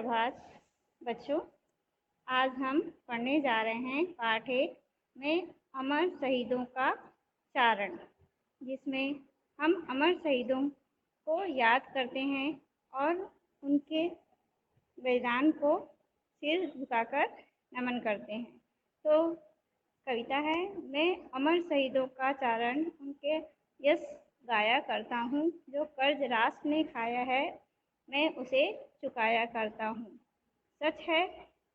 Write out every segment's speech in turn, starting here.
सुप्रभात बच्चों। आज हम पढ़ने जा रहे हैं पाठ 1 में अमर शहीदों का चारण, जिसमें हम अमर शहीदों को याद करते हैं और उनके बलिदान को सिर झुकाकर नमन करते हैं। तो कविता है, मैं अमर शहीदों का चारण उनके यश गाया करता हूँ। जो कर्ज राष्ट्र ने खाया है, मैं उसे चुकाया करता हूँ। सच है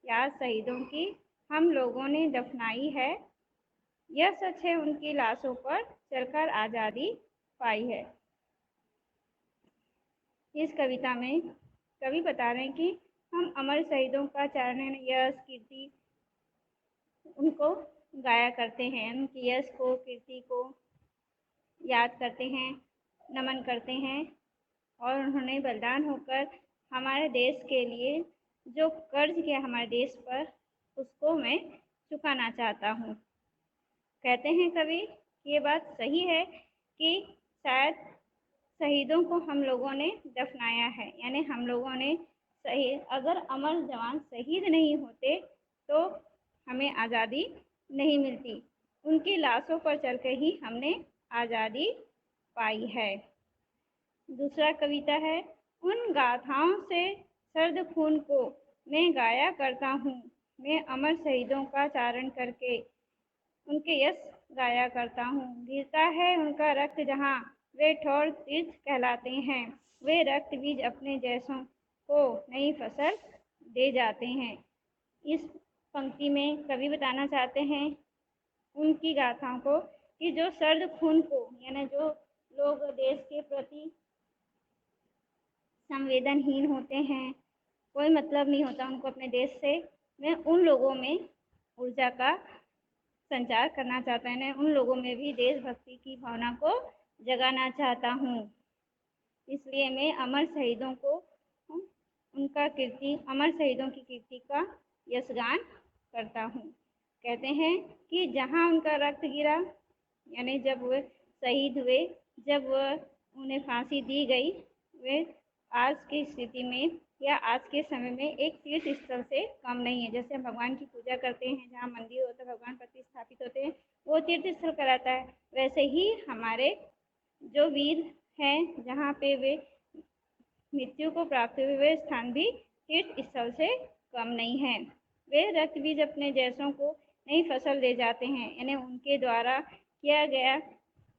याद शहीदों की हम लोगों ने दफनाई है, यह सच है उनकी लाशों पर चलकर आज़ादी पाई है। इस कविता में कवि बता रहे हैं कि हम अमर शहीदों का चारण यश कीर्ति उनको गाया करते हैं, उनकी यश को कीर्ति को याद करते हैं, नमन करते हैं और उन्होंने बलिदान होकर हमारे देश के लिए जो कर्ज किया हमारे देश पर, उसको मैं चुकाना चाहता हूँ। कहते हैं कवि कि ये बात सही है कि शायद शहीदों को हम लोगों ने दफनाया है, यानी हम लोगों ने अगर अमर जवान शहीद नहीं होते तो हमें आज़ादी नहीं मिलती। उनकी लाशों पर चलकर ही हमने आज़ादी पाई है। दूसरा कविता है, उन गाथाओं से सर्द खून को मैं गाया करता हूँ। मैं अमर शहीदों का चारण करके उनके यश गाया करता हूँ। गिरता है उनका रक्त जहाँ, वे ठौर तीर्थ कहलाते हैं। वे रक्त बीज अपने जैसों को नई फसल दे जाते हैं। इस पंक्ति में कवि बताना चाहते हैं उनकी गाथाओं को कि जो सर्द खून को, यानी जो लोग देश के प्रति संवेदनहीन होते हैं, कोई मतलब नहीं होता उनको अपने देश से, मैं उन लोगों में ऊर्जा का संचार करना चाहता है, उन लोगों में भी देशभक्ति की भावना को जगाना चाहता हूँ। इसलिए मैं अमर शहीदों को अमर शहीदों की कीर्ति का यशगान करता हूँ। कहते हैं कि जहाँ उनका रक्त गिरा, यानी जब वे शहीद हुए, जब उन्हें फांसी दी गई, वे आज की स्थिति में या आज के समय में एक तीर्थ स्थल से कम नहीं है। जैसे हम भगवान की पूजा करते हैं, जहाँ मंदिर होता है, भगवान प्रतिस्थापित होते हैं, वो तीर्थ स्थल कहलाता है। वैसे ही हमारे जो वीर हैं, जहाँ पे वे मृत्यु को प्राप्त हुए, वे स्थान भी तीर्थ स्थल से कम नहीं है। वे रक्त बीज अपने जैसों को नई फसल दे जाते हैं, यानी उनके द्वारा किया गया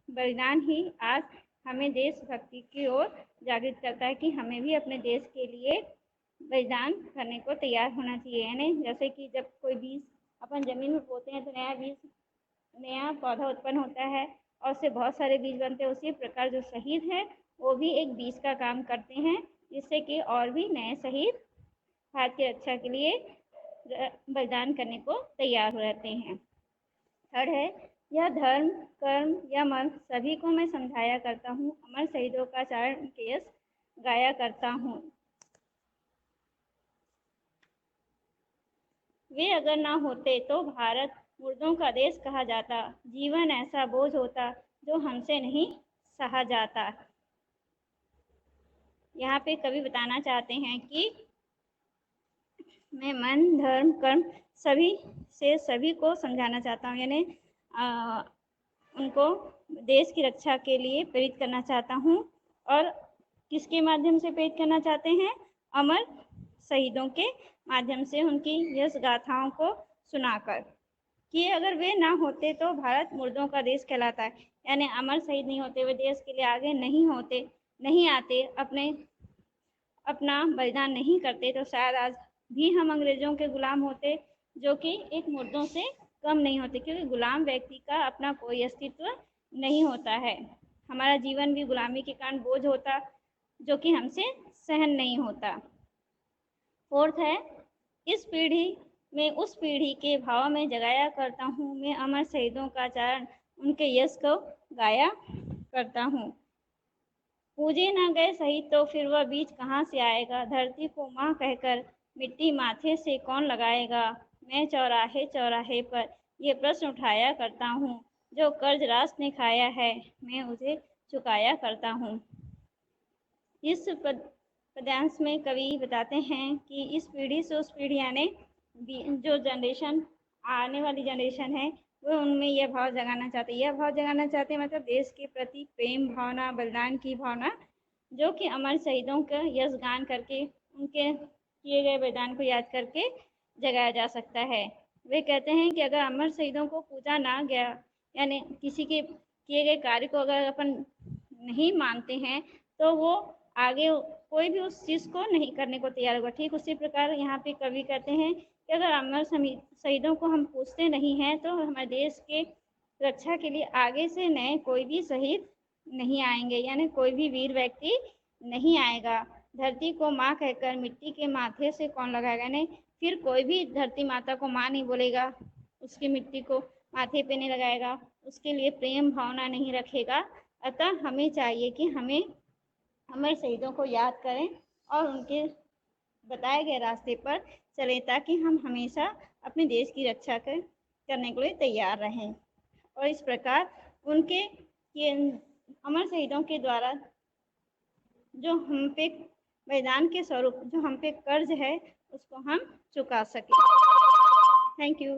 बलिदान ही आज हमें देशभक्ति की ओर जागृत करता है कि हमें भी अपने देश के लिए बलिदान करने को तैयार होना चाहिए। यानी जैसे कि जब कोई बीज अपन जमीन में बोते हैं तो नया पौधा उत्पन्न होता है और उससे बहुत सारे बीज बनते हैं। उसी प्रकार जो शहीद हैं वो भी एक बीज का काम करते हैं, जिससे कि और भी नए शहीद भारत की रक्षा के लिए बलिदान करने को तैयार हो रहते हैं। थर्ड है, यह धर्म कर्म या मन सभी को मैं समझाया करता हूँ। अमर शहीदों का चारण उनके यश गाया करता हूँ। वे अगर ना होते तो भारत मुर्दों का देश कहा जाता। जीवन ऐसा बोझ होता जो हमसे नहीं सहा जाता। यहाँ पे कवि बताना चाहते हैं कि मैं मन धर्म कर्म सभी को समझाना चाहता हूँ, यानी उनको देश की रक्षा के लिए प्रेरित करना चाहता हूँ। और किसके माध्यम से प्रेरित करना चाहते हैं? अमर शहीदों के माध्यम से, उनकी यश गाथाओं को सुनाकर, कि अगर वे ना होते तो भारत मुर्दों का देश कहलाता है। यानी अमर शहीद नहीं होते, वे देश के लिए आगे नहीं आते, अपना बलिदान नहीं करते, तो शायद आज भी हम अंग्रेजों के गुलाम होते, जो कि एक मुर्दों से कम नहीं होते, क्योंकि गुलाम व्यक्ति का अपना कोई अस्तित्व नहीं होता है। हमारा जीवन भी गुलामी के कारण बोझ होता, जो कि हमसे सहन नहीं होता। फोर्थ है, इस पीढ़ी में उस पीढ़ी के भाव में जगाया करता हूँ। मैं अमर शहीदों का चारण उनके यश को गाया करता हूँ। पूजे ना गए शहीद तो फिर वह बीज कहाँ से आएगा? धरती को माँ कहकर मिट्टी माथे से कौन लगाएगा? मैं चौराहे चौराहे पर ये प्रश्न उठाया करता हूँ। जो कर्ज राष्ट्र ने खाया है, मैं उसे चुकाया करता हूँ। इस पद्यांश में कवि बताते हैं कि इस पीढ़ी से उस पीढ़ी यानी जो जनरेशन आने वाली जनरेशन है वो उनमें यह भाव जगाना चाहते हैं। यह भाव जगाना चाहते हैं मतलब देश के प्रति प्रेम भावना, बलिदान की भावना, जो कि अमर शहीदों का यश गान करके उनके किए गए बलिदान को याद करके जगाया जा सकता है। वे कहते हैं कि अगर अमर शहीदों को पूजा ना गया यानी किसी के किए गए कार्य को अगर अपन नहीं मानते हैं तो वो आगे कोई भी उस चीज़ को नहीं करने को तैयार होगा। ठीक उसी प्रकार यहाँ पे कवि कहते हैं कि अगर अमर शहीदों को हम पूछते नहीं हैं तो हमारे देश के रक्षा के लिए आगे से नए कोई भी शहीद नहीं आएंगे, यानी कोई भी वीर व्यक्ति नहीं आएगा। धरती को माँ कहकर मिट्टी के माथे से कौन लगाएगा, नहीं फिर कोई भी धरती माता को माँ नहीं बोलेगा, उसकी मिट्टी को माथे पे नहीं लगाएगा, उसके लिए प्रेम भावना नहीं रखेगा। अतः हमें चाहिए कि हमें अमर शहीदों को याद करें और उनके बताए गए रास्ते पर चलें ताकि हम हमेशा अपने देश की रक्षा करने के लिए तैयार रहें। और इस प्रकार उनके ये अमर शहीदों के द्वारा जो हम पे बलिदान के स्वरूप जो हम पे कर्ज है उसको हम चुका सकें। Thank you.